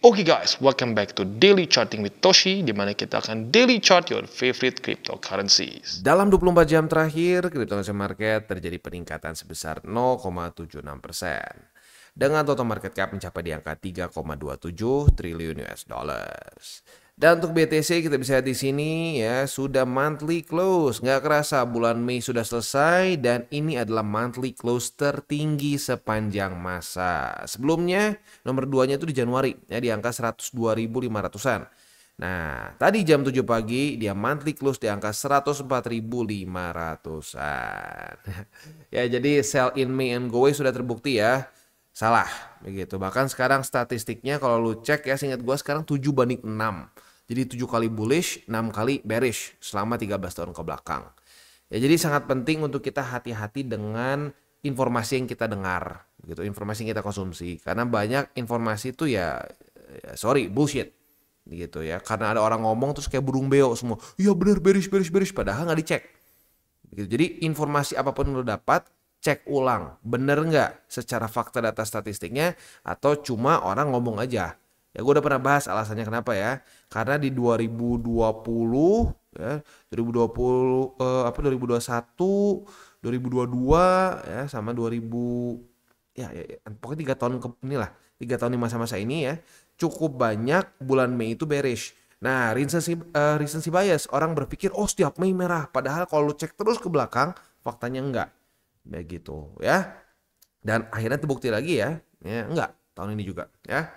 Oke guys, welcome back to Daily Charting with Toshi, di mana kita akan daily chart your favorite cryptocurrencies. Dalam 24 jam terakhir, cryptocurrency market terjadi peningkatan sebesar 0,76%. Dengan total market cap mencapai di angka 3,27 triliun US dollars. Dan untuk BTC kita bisa lihat di sini ya, sudah monthly close. Nggak kerasa bulan Mei sudah selesai dan ini adalah monthly close tertinggi sepanjang masa. Sebelumnya nomor 2-nya itu di Januari ya, di angka 102.500-an. Nah, tadi jam 7 pagi dia monthly close di angka 104.500-an. Ya, jadi sell in May and go away sudah terbukti ya. Salah begitu. Bahkan sekarang statistiknya kalau lu cek ya, seingat gua sekarang 7/6. Jadi 7 kali bullish, 6 kali bearish selama 13 tahun ke belakang. Ya, jadi sangat penting untuk kita hati-hati dengan informasi yang kita dengar, gitu, informasi yang kita konsumsi. Karena banyak informasi itu ya bullshit, gitu ya. Karena ada orang ngomong terus kayak burung beo semua. Iya bener bearish, padahal nggak dicek. Gitu. Jadi informasi apapun yang lo dapat, cek ulang, bener nggak secara fakta data statistiknya atau cuma orang ngomong aja. Ya gue udah pernah bahas alasannya kenapa ya. Karena di 2020 ya, 2021, 2022 ya sama 2000 ya pokoknya 3 tahun inilah, 3 tahun di masa-masa ini ya, cukup banyak bulan Mei itu bearish. Nah, recency bias, orang berpikir oh setiap Mei merah, padahal kalau lu cek terus ke belakang faktanya enggak. Begitu ya. Dan akhirnya terbukti lagi ya enggak tahun ini juga ya.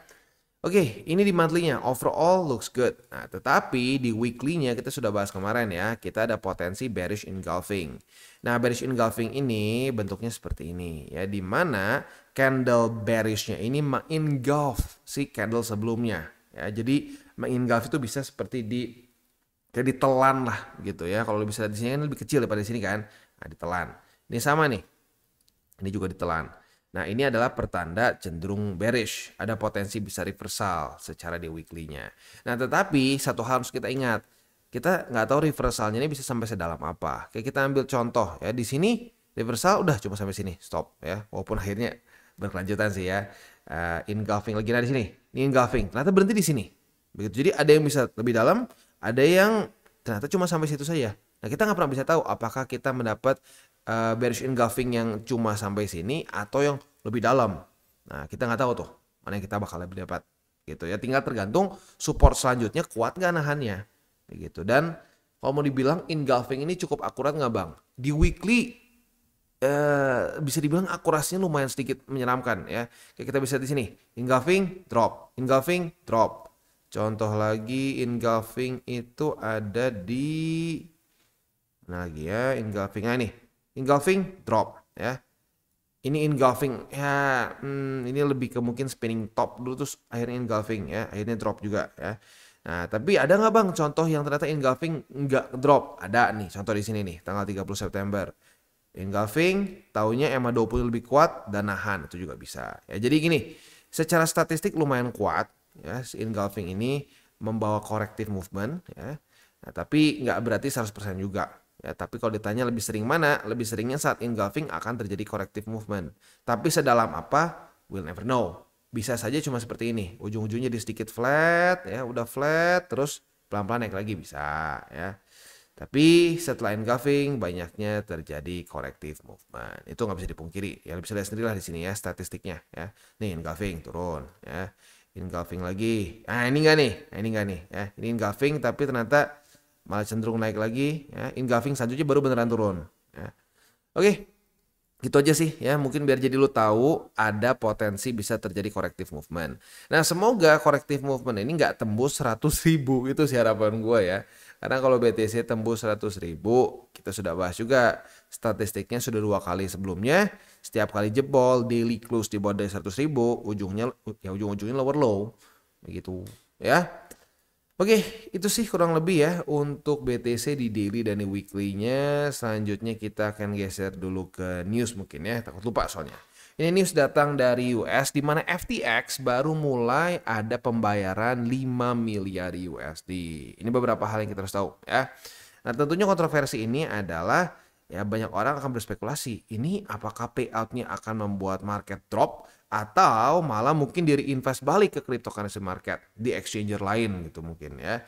Oke, ini di monthly-nya, overall looks good. Nah, tetapi di weekly-nya kita sudah bahas kemarin ya, kita ada potensi bearish engulfing. Nah, bearish engulfing ini bentuknya seperti ini ya, di mana candle bearish-nya ini mengengulf si candle sebelumnya. Ya, jadi mengengulf itu bisa seperti kayak ditelan lah gitu ya. Kalau bisa di sini kan lebih kecil daripada di sini kan. Nah, ditelan. Ini sama nih. Ini juga ditelan. Nah, ini adalah pertanda cenderung bearish. Ada potensi bisa reversal secara di weekly-nya. Nah, tetapi satu hal harus kita ingat. Kita nggak tahu reversalnya ini bisa sampai sedalam apa. Kayak kita ambil contoh ya. Di sini reversal udah cuma sampai sini. Stop ya. Walaupun akhirnya berkelanjutan sih ya. Engulfing lagi di sini. Ini engulfing. Ternyata berhenti di sini. Begitu. Jadi ada yang bisa lebih dalam. Ada yang ternyata cuma sampai situ saja. Nah, kita nggak pernah bisa tahu apakah kita mendapat bearish engulfing yang cuma sampai sini atau yang lebih dalam. Nah, kita nggak tahu tuh mana yang kita bakal lebih dapat gitu ya. Tinggal tergantung support selanjutnya kuat nggak nahannya begitu. Dan kalau mau dibilang engulfing ini cukup akurat nggak bang? Di weekly bisa dibilang akurasinya lumayan sedikit menyeramkan ya. Kayak kita bisa di sini engulfing drop, engulfing drop. Contoh lagi engulfing itu ada di mana lagi ya, engulfing ini. Engulfing drop ya. Ini engulfing ya, ini lebih ke mungkin spinning top dulu terus akhirnya engulfing ya, akhirnya drop juga ya. Nah, tapi ada nggak bang contoh yang ternyata engulfing nggak drop? Ada nih, contoh di sini nih, tanggal 30 September. Engulfing, taunya EMA 20 lebih kuat dan nahan, itu juga bisa. Ya, jadi gini, secara statistik lumayan kuat ya, si engulfing ini membawa corrective movement ya. Nah, tapi nggak berarti 100% juga. Ya, tapi kalau ditanya lebih sering mana, lebih seringnya saat engulfing akan terjadi corrective movement. Tapi sedalam apa, we'll never know. Bisa saja cuma seperti ini, ujung-ujungnya di sedikit flat, ya udah flat, terus pelan-pelan naik lagi bisa, ya. Tapi setelah engulfing banyaknya terjadi corrective movement. Itu nggak bisa dipungkiri. Ya bisa lihat sendirilah di sini ya statistiknya, ya. Nih engulfing turun, ya. Engulfing lagi. Nah ini enggak nih, nah, ini enggak nih, ya. Ini engulfing tapi ternyata malah cenderung naik lagi ya. Engulfing selanjutnya baru beneran turun ya. Oke, gitu aja sih ya, mungkin biar jadi lu tahu ada potensi bisa terjadi corrective movement. Nah, semoga corrective movement ini nggak tembus 100.000, itu sih harapan gue ya. Karena kalau BTC tembus 100.000, kita sudah bahas juga statistiknya sudah 2 kali sebelumnya, setiap kali jebol daily close di bawah dari 100.000, ujung-ujungnya lower low begitu ya. Oke, itu sih kurang lebih ya untuk BTC di daily dan di weekly-nya. Selanjutnya kita akan geser dulu ke news mungkin ya, takut lupa soalnya. Ini news datang dari US di mana FTX baru mulai ada pembayaran 5 miliar USD. Ini beberapa hal yang kita harus tahu ya. Nah, tentunya kontroversi ini adalah ya banyak orang akan berspekulasi, ini apakah payoutnya akan membuat market drop atau malah mungkin di-reinvest balik ke cryptocurrency market di exchanger lain gitu mungkin ya.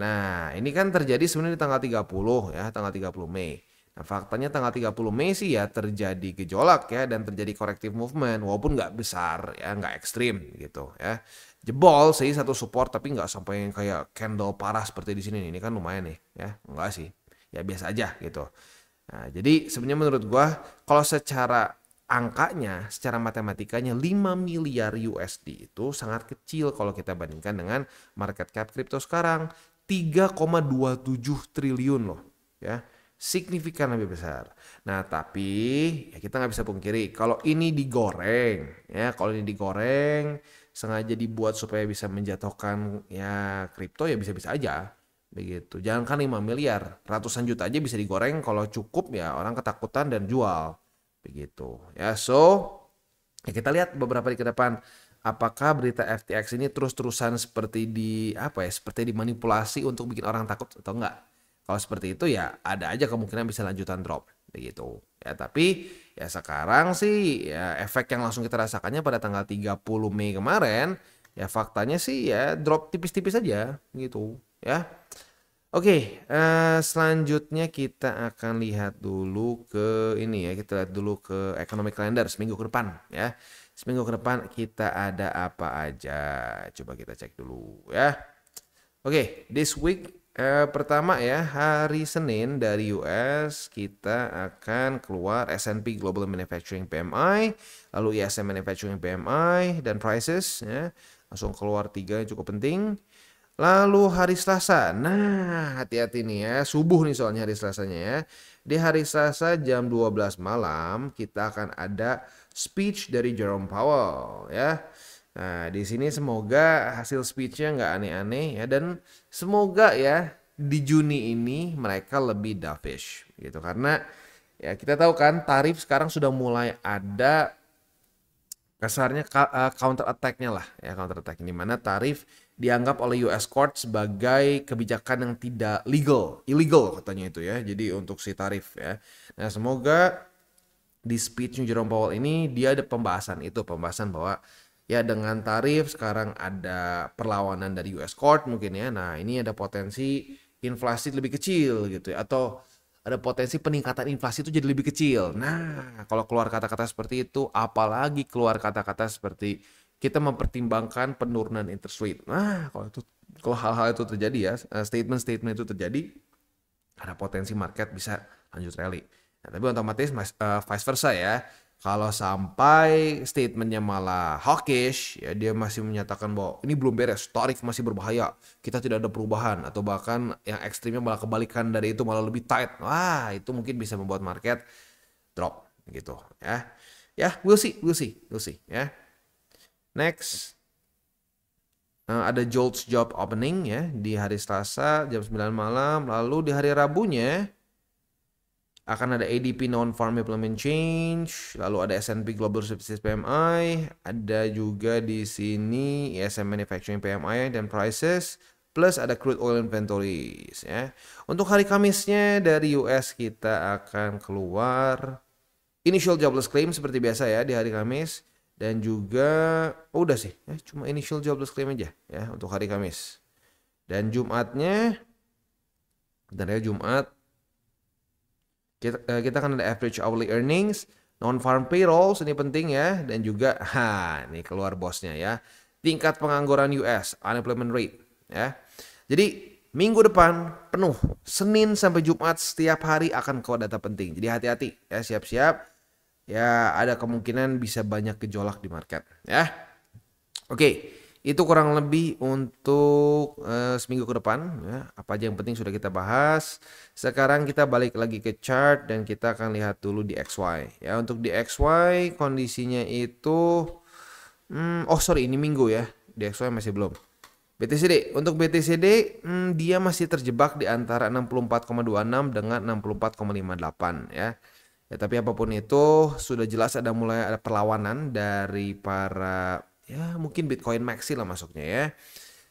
Nah, ini kan terjadi sebenarnya di tanggal 30 ya, tanggal 30 Mei. Nah, faktanya tanggal 30 Mei sih ya terjadi gejolak ya dan terjadi corrective movement walaupun nggak besar ya, nggak ekstrim gitu ya. Jebol sih satu support tapi nggak sampai yang kayak candle parah seperti di sini nih. Ini kan lumayan nih ya, enggak sih. Ya biasa aja gitu. Nah, jadi sebenarnya menurut gua kalau secara angkanya, secara matematikanya 5 miliar USD itu sangat kecil kalau kita bandingkan dengan market cap kripto sekarang 3,27 triliun loh ya. Signifikan lebih besar. Nah, tapi ya kita nggak bisa pungkiri kalau ini digoreng ya, kalau ini digoreng sengaja dibuat supaya bisa menjatuhkan ya kripto ya bisa-bisa aja begitu. Jangan kan 5 miliar, ratusan juta aja bisa digoreng kalau cukup ya orang ketakutan dan jual begitu. Ya, so ya kita lihat beberapa hari ke depan apakah berita FTX ini terus-terusan seperti seperti dimanipulasi untuk bikin orang takut atau enggak. Kalau seperti itu ya ada aja kemungkinan bisa lanjutan drop begitu. Ya, tapi ya sekarang sih ya efek yang langsung kita rasakannya pada tanggal 30 Mei kemarin ya faktanya sih ya drop tipis-tipis aja gitu ya. Oke, selanjutnya kita akan lihat dulu ke ini ya, kita lihat dulu ke economic calendar seminggu ke depan ya. Seminggu ke depan kita ada apa aja? Coba kita cek dulu ya. Oke, this week pertama ya, hari Senin dari US kita akan keluar S&P Global Manufacturing PMI, lalu ISM Manufacturing PMI dan prices ya. Langsung keluar 3 yang cukup penting. Lalu hari Selasa, nah hati-hati nih ya, subuh nih soalnya hari Selasanya ya. Di hari Selasa jam 12 malam kita akan ada speech dari Jerome Powell ya. Nah di sini semoga hasil speechnya nggak aneh-aneh ya dan semoga ya di Juni ini mereka lebih dovish gitu karena ya kita tahu kan tarif sekarang sudah mulai ada kasarnya counter attack-nya lah ya, counter attack di mana tarif dianggap oleh US Court sebagai kebijakan yang tidak illegal katanya itu ya. Jadi untuk si tarif ya. Nah, semoga di speech Jerome Powell ini dia ada pembahasan bahwa ya dengan tarif sekarang ada perlawanan dari US Court mungkin ya. Nah, ini ada potensi inflasi lebih kecil gitu ya atau ada potensi peningkatan inflasi itu jadi lebih kecil. Nah, kalau keluar kata-kata seperti itu, apalagi keluar kata-kata seperti kita mempertimbangkan penurunan interest rate. Nah, kalau hal-hal itu terjadi ya, statement-statement itu terjadi, ada potensi market bisa lanjut rally. Nah, tapi otomatis vice versa ya. Kalau sampai statementnya malah hawkish, ya dia masih menyatakan bahwa ini belum beres, tarif masih berbahaya, kita tidak ada perubahan, atau bahkan yang ekstrimnya malah kebalikan dari itu malah lebih tight. Wah, itu mungkin bisa membuat market drop gitu ya. Ya, we'll see ya. Next, ada JOLTS job opening ya di hari Selasa jam 9 malam. Lalu di hari Rabunya akan ada ADP non-farm implement change, lalu ada S&P Global Services PMI, ada juga di sini ISM Manufacturing PMI dan prices, plus ada crude oil inventories ya. Untuk hari Kamisnya dari US kita akan keluar initial jobless claim seperti biasa ya di hari Kamis dan juga udah sih ya, cuma initial jobless claim aja ya untuk hari Kamis. Dan Jumatnya Jumat kita akan ada average hourly earnings, non-farm payrolls ini penting ya, dan juga ini keluar bosnya ya, tingkat pengangguran US, unemployment rate ya. Jadi minggu depan penuh, Senin sampai Jumat setiap hari akan keluar data penting. Jadi hati-hati ya, siap-siap ya, ada kemungkinan bisa banyak gejolak di market ya. Oke. Itu kurang lebih untuk seminggu ke depan ya. Apa aja yang penting sudah kita bahas. Sekarang kita balik lagi ke chart dan kita akan lihat dulu di XY ya. Untuk di XY kondisinya itu ini minggu ya. Di XY masih belum. BTCD, untuk BTCD dia masih terjebak di antara 64,26 dengan 64,58 ya. Ya tapi apapun itu sudah jelas mulai ada perlawanan dari para ya mungkin Bitcoin Maxi lah masuknya ya.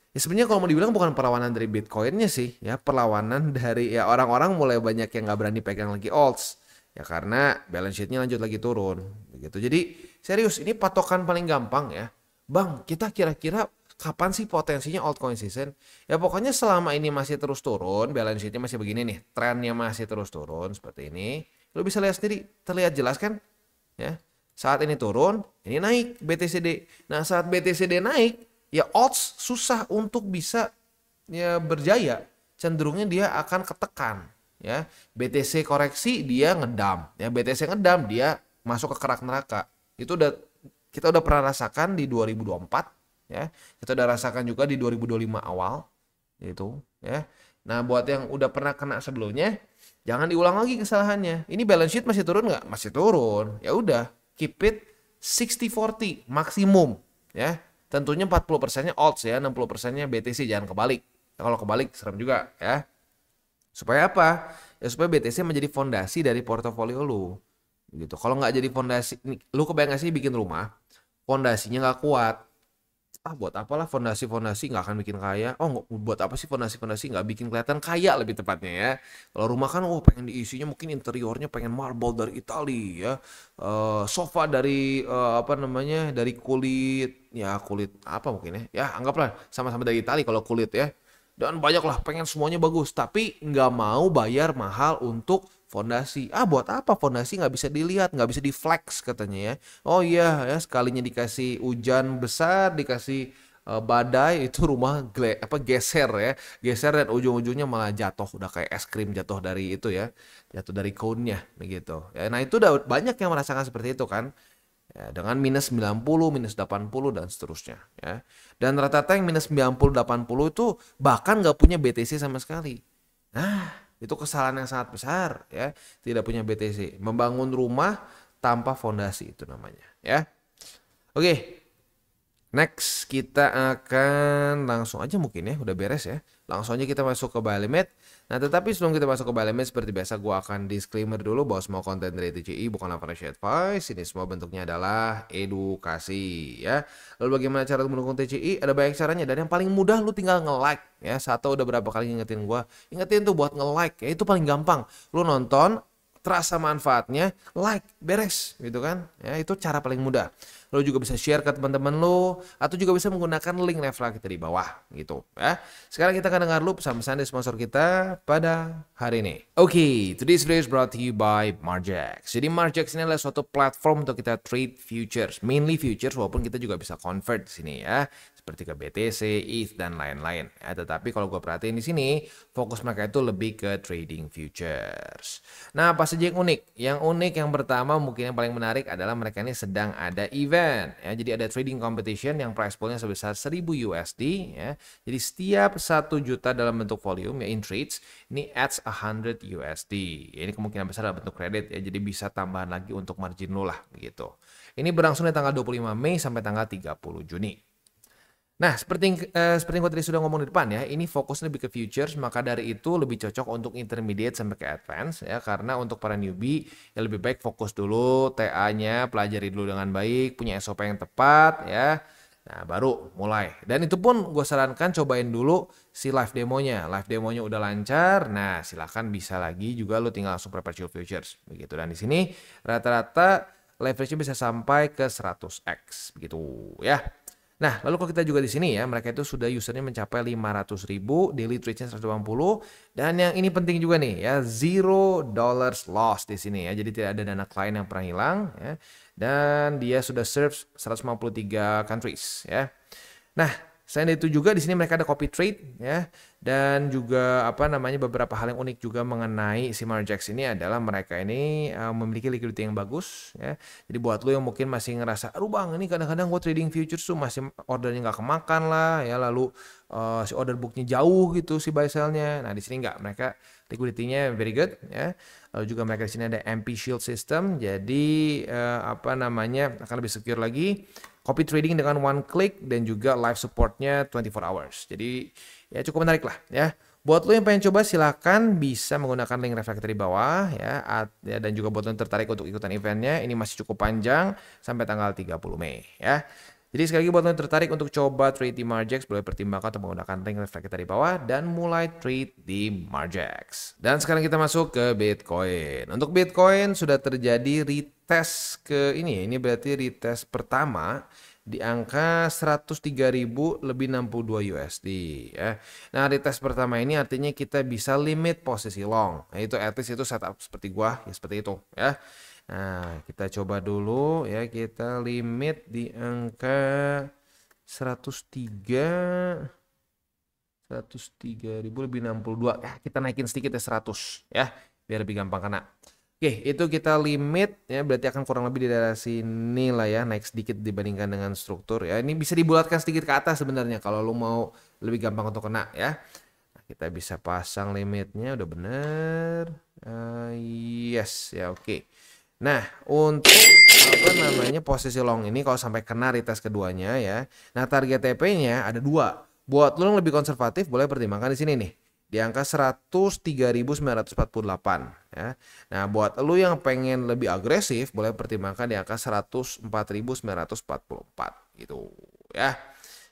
Ya sebenarnya kalau mau dibilang bukan perlawanan dari Bitcoinnya sih ya, perlawanan dari ya orang-orang mulai banyak yang nggak berani pegang lagi alts. Ya karena balance sheet-nya lanjut lagi turun begitu. Jadi serius ini patokan paling gampang ya. Bang, kita kira-kira kapan sih potensinya altcoin season? Ya pokoknya selama ini masih terus turun, balance sheet-nya masih begini nih, trennya masih terus turun seperti ini. Lo bisa lihat sendiri, terlihat jelas kan? Ya. Saat ini turun, ini naik BTCD. Nah, saat BTCD naik, ya odds susah untuk bisa ya berjaya. Cenderungnya dia akan ketekan, ya. BTC koreksi dia ngedam, ya. BTC ngedam dia masuk ke kerak neraka. Itu kita udah pernah rasakan di 2024, ya. Kita udah rasakan juga di 2025 awal, gitu, ya. Nah, buat yang udah pernah kena sebelumnya, jangan diulang lagi kesalahannya. Ini balance sheet masih turun nggak? Masih turun. Ya udah, keep it 60-40 maksimum, ya. Tentunya 40%-nya odds ya, 60%-nya BTC, jangan kebalik. Kalau kebalik serem juga ya. Supaya apa? Ya supaya BTC menjadi fondasi dari portofolio lu. Gitu. Kalau nggak jadi fondasi, lu kebayang nggak sih bikin rumah, fondasinya nggak kuat. Buat apalah fondasi-fondasi nggak akan bikin kaya. Buat apa sih fondasi-fondasi nggak bikin kelihatan kaya lebih tepatnya ya. Kalau rumah kan pengen diisinya mungkin interiornya pengen marble dari Italia ya. Sofa dari apa namanya dari kulit ya kulit apa mungkin ya. Ya anggaplah sama-sama dari Italia kalau kulit ya. Dan banyak lah pengen semuanya bagus tapi nggak mau bayar mahal untuk fondasi. Buat apa fondasi nggak bisa dilihat, nggak bisa di-flex katanya ya. Oh iya ya sekalinya dikasih hujan besar, dikasih badai itu rumah geser ya. Geser dan ujung-ujungnya malah jatuh udah kayak es krim jatuh dari itu ya. Jatuh dari cone-nya begitu. Ya, nah itu udah banyak yang merasakan seperti itu kan. Ya, dengan minus 90, minus 80 dan seterusnya ya. Dan rata-rata yang minus 90, 80 itu bahkan nggak punya BTC sama sekali. Nah, itu kesalahan yang sangat besar ya. Tidak punya BTC, membangun rumah tanpa fondasi itu namanya ya. Oke. Next kita akan langsung aja mungkin ya udah beres ya. Langsung aja kita masuk ke buy limit. Nah tetapi sebelum kita masuk ke buy limit seperti biasa gue akan disclaimer dulu bahwa semua konten dari TCI bukanlah financial advice. Ini semua bentuknya adalah edukasi ya. Lalu bagaimana cara mendukung TCI? Ada banyak caranya dan yang paling mudah lu tinggal nge-like ya. Sato udah berapa kali ngingetin gue. Ingetin tuh buat nge-like ya itu paling gampang. Lu nonton terasa manfaatnya, like, beres gitu kan. Ya itu cara paling mudah. Lo juga bisa share ke teman-teman lo atau juga bisa menggunakan link referral kita di bawah gitu ya. Sekarang kita akan dengar lu pesan-pesan dari sponsor kita pada hari ini. Oke, today's video is brought to you by Margex. Jadi Margex ini adalah suatu platform untuk kita trade futures, mainly futures walaupun kita juga bisa convert di sini ya. Seperti ke BTC, ETH dan lain-lain. Ya, tetapi kalau gue perhatiin di sini, fokus mereka itu lebih ke trading futures. Nah, apa saja yang unik? Yang unik yang pertama mungkin yang paling menarik adalah mereka ini sedang ada event. Ya, jadi ada trading competition yang price poolnya sebesar 1000 USD. Ya. Jadi setiap 1 juta dalam bentuk volume ya in trades, ini adds 100 USD. Ya, ini kemungkinan besar dalam bentuk kredit ya. Jadi bisa tambahan lagi untuk margin lo lah begitu. Ini berlangsung dari tanggal 25 Mei sampai tanggal 30 Juni. Nah, seperti yang gue tadi sudah ngomong di depan ya, ini fokusnya lebih ke futures, maka dari itu lebih cocok untuk intermediate sampai ke advance ya, karena untuk para newbie ya lebih baik fokus dulu TA-nya, pelajari dulu dengan baik, punya SOP yang tepat ya. Nah, baru mulai. Dan itu pun gue sarankan cobain dulu si live demonya. Live demonya udah lancar, nah silahkan bisa lagi juga lo tinggal langsung perpetual futures begitu. Dan di sini rata-rata leverage-nya bisa sampai ke 100x begitu ya. Nah, lalu kalau kita juga di sini ya, mereka itu sudah usernya mencapai 500.000, daily trade-nya 180, dan yang ini penting juga nih ya, $0 loss di sini ya. Jadi tidak ada dana klien yang pernah hilang ya. Dan dia sudah serve 153 countries ya. Nah, selain itu juga di sini mereka ada copy trade ya, dan juga apa namanya beberapa hal yang unik juga mengenai si Margex ini adalah mereka ini memiliki liquidity yang bagus ya. Jadi buat lo yang mungkin masih ngerasa, aduh bang ini kadang-kadang gue trading futures tuh masih ordernya nggak kemakan lah ya, lalu si order booknya jauh gitu si buy sell-nya. Nah di sini nggak, mereka liquidity-nya very good ya. Lalu juga mereka di sini ada MP Shield system, jadi apa namanya akan lebih secure lagi. Copy trading dengan one click dan juga live supportnya 24 hours. Jadi ya cukup menarik lah ya. Buat lo yang pengen coba silakan bisa menggunakan link reflektor di bawah ya, dan juga buat lo yang tertarik untuk ikutan eventnya ini masih cukup panjang sampai tanggal 30 Mei ya. Jadi sekali lagi buat lo yang tertarik untuk coba trade di Margex, boleh pertimbangkan untuk menggunakan link reflect kita di bawah dan mulai trade di Margex. Dan sekarang kita masuk ke Bitcoin. Untuk Bitcoin sudah terjadi retest ke ini berarti retest pertama di angka 103.000 lebih 62 USD ya. Nah, retest pertama ini artinya kita bisa limit posisi long. Nah, itu at least itu setup seperti gua ya, seperti itu ya. Nah, kita coba dulu ya, kita limit di angka 103.000 lebih 62. Ya, kita naikin sedikit ya 100 ya, biar lebih gampang kena. Oke, itu kita limit ya, berarti akan kurang lebih di daerah sini lah ya, naik sedikit dibandingkan dengan struktur ya. Ini bisa dibulatkan sedikit ke atas sebenarnya kalau lu mau lebih gampang untuk kena ya. Nah, kita bisa pasang limitnya, udah bener. Yes ya, oke. Nah, untuk posisi long ini kalau sampai kena retest keduanya ya. Nah, target TP-nya ada dua. Buat lo yang lebih konservatif boleh pertimbangkan di sini nih. Di angka 103.948 ya. Nah, buat lo yang pengen lebih agresif boleh pertimbangkan di angka 104.944 gitu ya.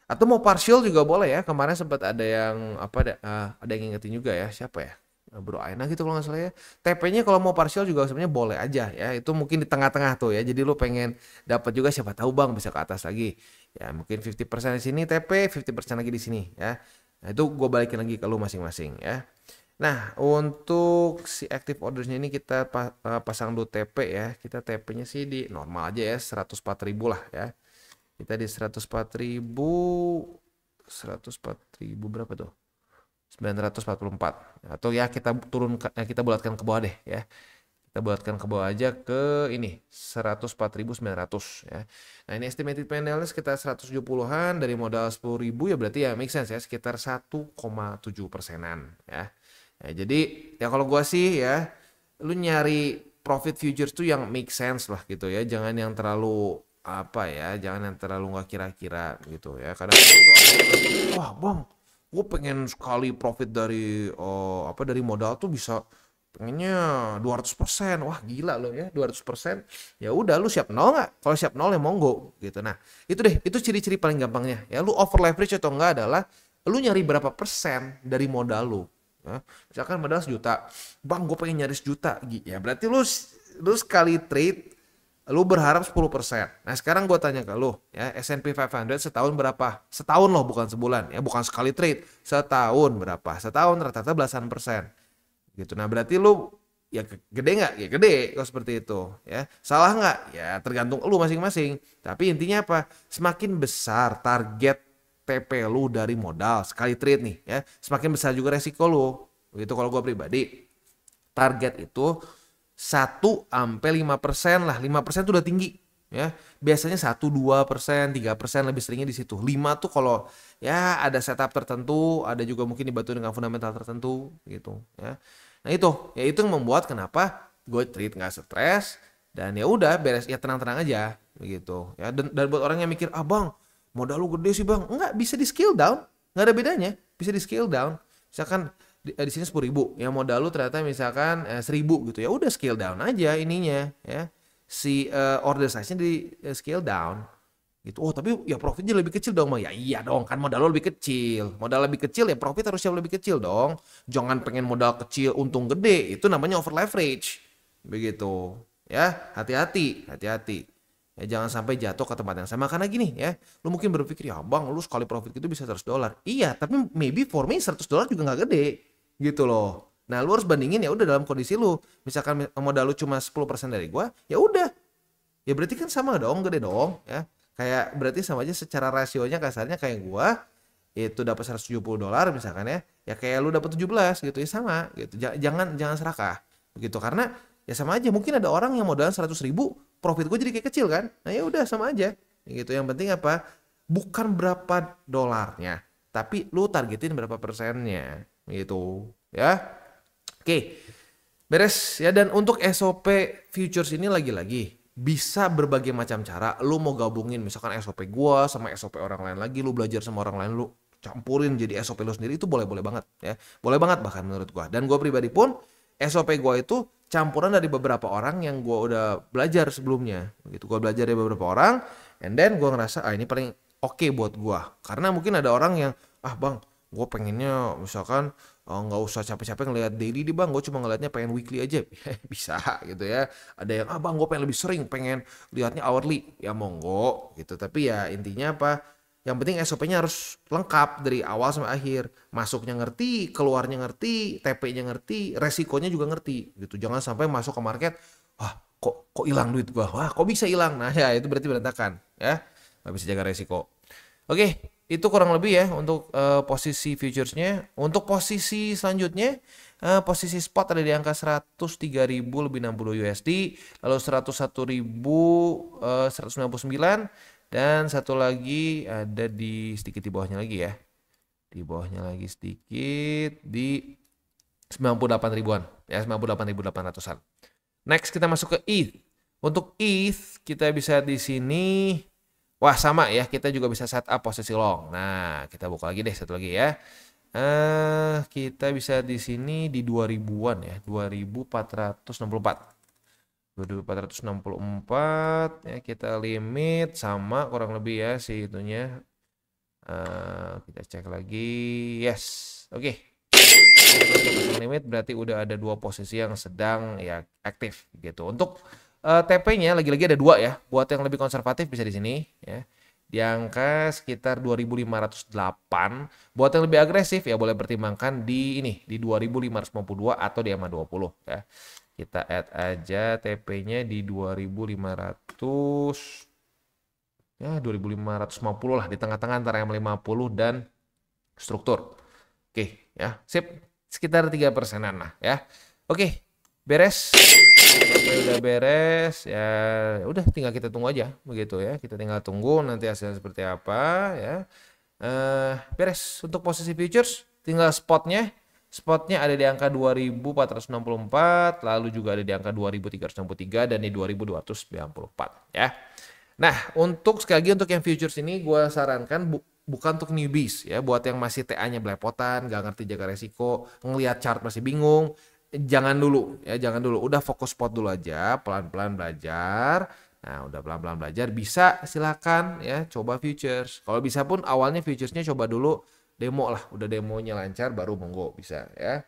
Atau mau partial juga boleh ya. Kemarin sempat ada yang ada yang ngingetin juga ya. Siapa ya? Bro Aina gitu kalau nggak salah ya. TP-nya kalau mau partial juga sebenarnya boleh aja ya. Itu mungkin di tengah-tengah tuh ya. Jadi lu pengen dapat juga, siapa tahu Bang bisa ke atas lagi. Ya mungkin 50% di sini TP, 50% lagi di sini ya. Nah, itu gue balikin lagi ke lu masing-masing ya. Nah, untuk si active ordersnya ini kita pasang dulu TP ya. Kita TP-nya sih di normal aja ya, 104.000 lah ya. Kita di 104.000 berapa tuh? 944 atau ya kita kita bulatkan ke bawah deh ya. Kita bulatkan ke bawah aja ke ini 104.900 ya. Nah, ini estimated panelnya sekitar 170-an dari modal 10.000 ya, berarti ya make sense ya, sekitar 1,7%-an ya. Ya, jadi ya kalau gua sih ya, lu nyari profit futures tuh yang make sense lah gitu ya. Jangan yang terlalu jangan yang terlalu nggak kira-kira gitu ya. Kadang wah, Bang, gue pengen sekali profit dari dari modal tuh bisa pengennya 200%. Wah, gila lo ya, 200%. Ya udah, lu siap nol nggak? Kalau siap nol ya monggo gitu. Nah, itu deh, itu ciri-ciri paling gampangnya. Ya, lu over leverage atau enggak adalah lu nyari berapa persen dari modal lu. Ya, misalkan modal 1 juta. Bang, gue pengen nyari 1 juta. Ya berarti lu sekali trade lu berharap 10%. Nah, sekarang gue tanya ke lu ya, S&P 500 setahun berapa? Setahun loh, bukan sebulan ya, bukan sekali trade. Setahun berapa? Setahun rata-rata belasan persen gitu. Nah, berarti lu ya gede nggak? Ya gede kalau seperti itu ya. Salah nggak? Ya tergantung lu masing-masing. Tapi intinya apa? Semakin besar target TP lu dari modal sekali trade nih ya, semakin besar juga resiko lu. Begitu kalau gue pribadi. Target itu 1-5% lah. 5% itu udah tinggi ya. Biasanya 1-2%, 3% lebih seringnya di situ. 5 tuh kalau ya ada setup tertentu, ada juga mungkin dibantu dengan fundamental tertentu gitu ya. Nah, itu yang membuat kenapa gue trade nggak stres dan ya udah beres ya, tenang-tenang aja begitu ya. Dan buat orang yang mikir, Bang, modal lu gede sih Bang, enggak, bisa di scale down, nggak ada bedanya, bisa di scale down. Misalkan di sini 10.000 ya, modal lu ternyata misalkan 1.000 gitu ya, udah scale down aja ininya ya, si order size-nya di scale down gitu. Oh tapi ya profitnya lebih kecil dong Bang. Ya iya dong, kan modal lu lebih kecil, modal lebih kecil ya profit harusnya lebih kecil dong. Jangan pengen modal kecil untung gede, itu namanya over leverage begitu ya. Hati-hati ya, jangan sampai jatuh ke tempat yang sama. Karena gini ya, lu mungkin berpikir ya Bang, lu sekali profit itu bisa $100. Iya, tapi maybe for me $100 juga nggak gede gitu loh. Nah, lu harus bandingin ya udah dalam kondisi lu. Misalkan modal lu cuma 10% dari gua, ya udah. Ya berarti kan sama dong, gede dong ya. Kayak berarti sama aja secara rasionya, kasarnya kayak gua itu dapat $170 misalkan ya. Ya kayak lu dapat 17 gitu ya, sama gitu. Jangan serakah begitu, karena ya sama aja. Mungkin ada orang yang modal 100.000, profit gua jadi kayak kecil kan. Nah, ya udah sama aja. Gitu. Yang penting apa? Bukan berapa dolarnya, tapi lu targetin berapa persennya gitu ya. Oke, beres ya. Dan untuk SOP futures ini lagi-lagi bisa berbagai macam cara. Lu mau gabungin misalkan SOP gua sama SOP orang lain lagi, lu belajar sama orang lain, lu campurin jadi SOP lu sendiri, itu boleh banget ya. Boleh banget bahkan menurut gua. Dan gua pribadi pun SOP gua itu campuran dari beberapa orang yang gua udah belajar sebelumnya gitu. Gua belajar dari beberapa orang And then gue ngerasa ini paling oke buat gue. Karena mungkin ada orang yang bang, gue pengennya misalkan nggak usah capek-capek ngelihat daily deh bang, gue cuma ngelihatnya pengen weekly aja. Bisa gitu ya. Ada yang bang gue pengen lebih sering, pengen lihatnya hourly, ya monggo gitu. Tapi ya intinya apa, yang penting SOP-nya harus lengkap dari awal sampai akhir. Masuknya ngerti, keluarnya ngerti, TP-nya ngerti, resikonya juga ngerti gitu. Jangan sampai masuk ke market, kok hilang duit gua, kok bisa hilang. Nah ya itu berarti berantakan ya, nggak bisa jaga resiko. Oke, itu kurang lebih ya untuk posisi futuresnya. Untuk posisi selanjutnya, posisi spot ada di angka 103.000 lebih 60 USD, lalu 101.199, dan satu lagi ada di sedikit di bawahnya lagi ya. Di bawahnya lagi sedikit di 98 ribuan ya, 98.800-an. Next kita masuk ke ETH. Untuk ETH kita bisa di sini, wah sama ya, kita juga bisa setup posisi long. Nah, kita buka lagi deh satu lagi ya. Kita bisa di sini di 2000-an ya, 2464. 2464 ya, kita limit sama kurang lebih ya si itunya. Kita cek lagi. Yes. Oke. Limit berarti udah ada 2 posisi yang sedang ya aktif gitu. Untuk TP-nya lagi-lagi ada 2 ya. Buat yang lebih konservatif bisa di sini ya. Di angka sekitar 2508. Buat yang lebih agresif ya boleh pertimbangkan di ini di 2552 atau di EMA 20 ya. Kita add aja TP-nya di 2500 ya, 2550 lah, di tengah-tengah antara M50 dan struktur. Oke ya, sip, sekitar 3%-an lah ya. Oke, beres. Udah beres ya, udah tinggal kita tunggu aja begitu ya. Kita tinggal tunggu nanti hasilnya seperti apa ya. Beres. Untuk posisi futures tinggal spotnya ada di angka 2464, lalu juga ada di angka 2363 dan di 2294 ya. Nah, untuk sekali lagi untuk yang futures ini gue sarankan bukan untuk newbies ya, buat yang masih TA-nya belepotan, gak ngerti jaga resiko, ngelihat chart masih bingung, jangan dulu ya, jangan dulu. Udah fokus spot dulu aja, pelan-pelan belajar. Nah, udah pelan-pelan belajar, bisa silakan ya coba futures. Kalau bisa pun awalnya futuresnya coba dulu demo lah, udah demonya lancar baru monggo bisa ya.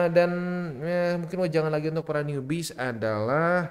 Dan ya, mungkin jangan lagi untuk para newbies adalah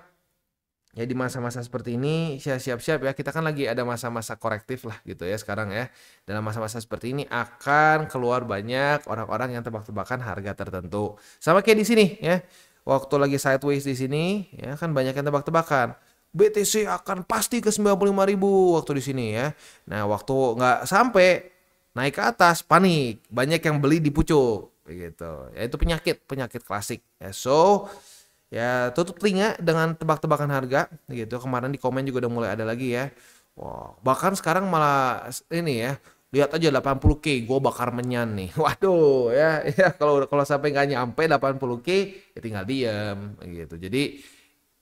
ya di masa-masa seperti ini siap-siap ya, kita kan lagi ada masa-masa korektif lah gitu ya sekarang ya. Dalam masa-masa seperti ini akan keluar banyak orang-orang yang tebak-tebakan harga tertentu. Sama kayak di sini ya. Waktu lagi sideways di sini ya kan banyak yang tebak-tebakan. BTC akan pasti ke 95.000 waktu di sini ya. Nah, waktu nggak sampai naik ke atas panik, banyak yang beli di pucuk begitu. Ya itu penyakit klasik ya. So ya tutup telinga dengan tebak-tebakan harga gitu. Kemarin di komen juga udah mulai ada lagi ya. Wow, bahkan sekarang malah ini ya, lihat aja 80K gue bakar menyan nih. Waduh ya, kalau sampai nggak nyampe 80K ya tinggal diem gitu. Jadi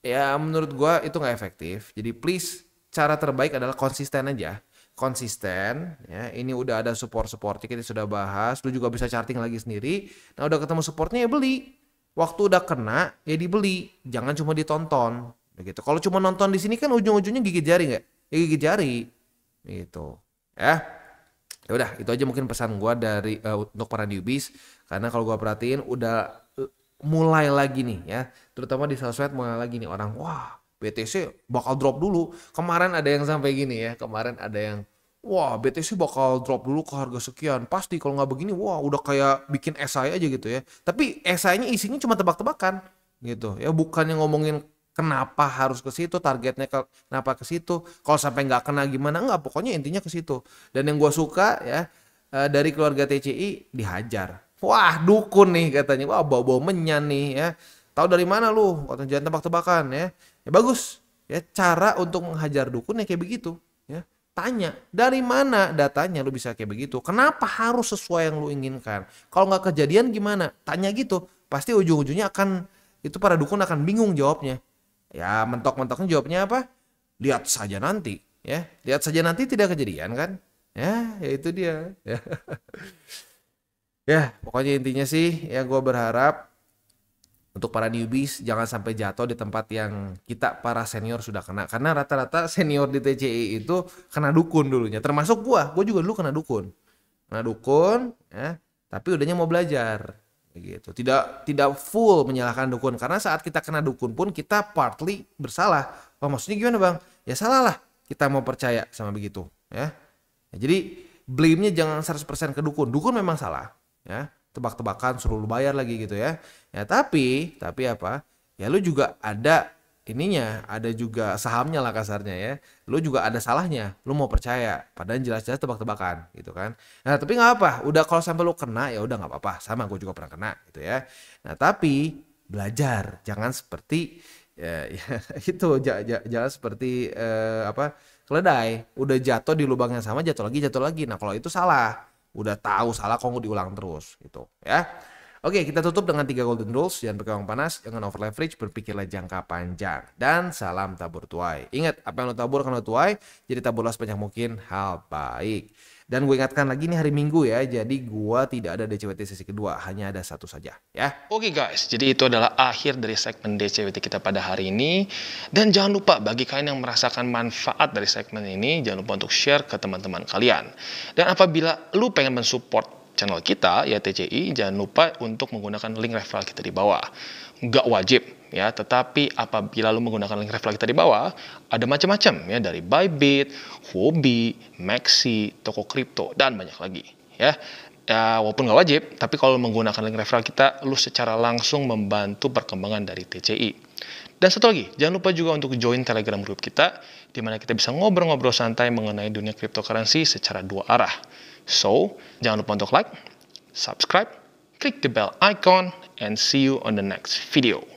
ya menurut gue itu nggak efektif. Jadi please, cara terbaik adalah konsisten aja. Konsisten ya, ini udah ada supportnya kita sudah bahas. Lu juga bisa charting lagi sendiri. Nah udah ketemu supportnya ya beli. Waktu udah kena ya dibeli, jangan cuma ditonton begitu. Kalau cuma nonton di sini kan ujung-ujungnya gigit jari nggak? Ya gigit jari gitu ya. Ya udah, itu aja mungkin pesan gua dari untuk para newbies, karena kalau gua perhatiin udah mulai lagi nih ya, terutama di sosmed mulai lagi nih orang, wah BTC bakal drop dulu. Kemarin ada yang sampai gini ya, kemarin ada yang wah BTC bakal drop dulu ke harga sekian. Pasti kalau nggak begini, wah udah kayak bikin esai aja gitu ya. Tapi esainya isinya cuma tebak-tebakan gitu ya. Bukannya ngomongin kenapa harus ke situ, targetnya kenapa ke situ. Kalau sampai nggak kena gimana, nggak. Pokoknya intinya ke situ. Dan yang gue suka ya, dari keluarga TCI dihajar. Wah dukun nih katanya. Wah bau-bau menyan nih ya. Tahu dari mana lu? Katanya jangan tebak-tebakan ya. Ya bagus. Ya cara untuk menghajar dukun ya kayak begitu ya. Tanya, dari mana datanya lu bisa kayak begitu? Kenapa harus sesuai yang lu inginkan? Kalau nggak kejadian gimana? Tanya gitu. Pasti ujung-ujungnya akan, itu para dukun akan bingung jawabnya. Ya mentok-mentoknya jawabnya apa? Lihat saja nanti. Ya, lihat saja nanti tidak kejadian kan? Ya itu dia. Ya, pokoknya intinya sih, ya gue berharap Untuk para newbies, jangan sampai jatuh di tempat yang kita para senior sudah kena. Karena rata-rata senior di TCI itu kena dukun dulunya. Termasuk gua juga dulu kena dukun. Kena dukun, ya, tapi udahnya mau belajar. Gitu. Tidak full menyalahkan dukun. Karena saat kita kena dukun pun kita partly bersalah. Oh, maksudnya gimana bang? Ya salah lah kita mau percaya sama begitu. Ya. Jadi blame-nya jangan 100% ke dukun. Dukun memang salah. Ya. Tebak-tebakan suruh lu bayar lagi gitu ya. Ya tapi apa? Ya lu juga ada ininya, ada juga sahamnya lah kasarnya ya. Lu juga ada salahnya. Lu mau percaya, padahal jelas-jelas tebak-tebakan gitu kan. Nah, tapi nggak apa. Udah kalau sampai lu kena ya udah nggak apa-apa. Sama gue juga pernah kena gitu ya. Nah, tapi belajar, jangan seperti ya itu jangan seperti keledai, udah jatuh di lubang yang sama jatuh lagi. Nah, kalau itu salah. Udah tahu salah kok diulang terus gitu ya. Oke, kita tutup dengan 3 golden rules. Jangan pakai uang panas, jangan over leverage, berpikirlah jangka panjang, dan salam tabur tuai. Ingat, apa yang lo tabur akan lo tuai, jadi taburlah sebanyak mungkin hal baik. Dan gue ingatkan lagi nih hari Minggu ya, jadi gue tidak ada DCWT sesi kedua, hanya ada satu saja ya. Oke guys, jadi itu adalah akhir dari segmen DCWT kita pada hari ini. Dan jangan lupa bagi kalian yang merasakan manfaat dari segmen ini, jangan lupa untuk share ke teman-teman kalian. Dan apabila lu pengen mensupport channel kita ya TCI, jangan lupa untuk menggunakan link referral kita di bawah. Nggak wajib ya, tetapi apabila lu menggunakan link referral kita di bawah, ada macam-macam ya, dari Bybit, Huobi, Maxi, toko kripto, dan banyak lagi ya. Ya, walaupun nggak wajib, tapi kalau menggunakan link referral kita, lu secara langsung membantu perkembangan dari TCI. Dan satu lagi, jangan lupa juga untuk join Telegram group kita, di mana kita bisa ngobrol-ngobrol santai mengenai dunia cryptocurrency secara 2 arah. So, jangan lupa untuk like, subscribe, click the bell icon, and see you on the next video.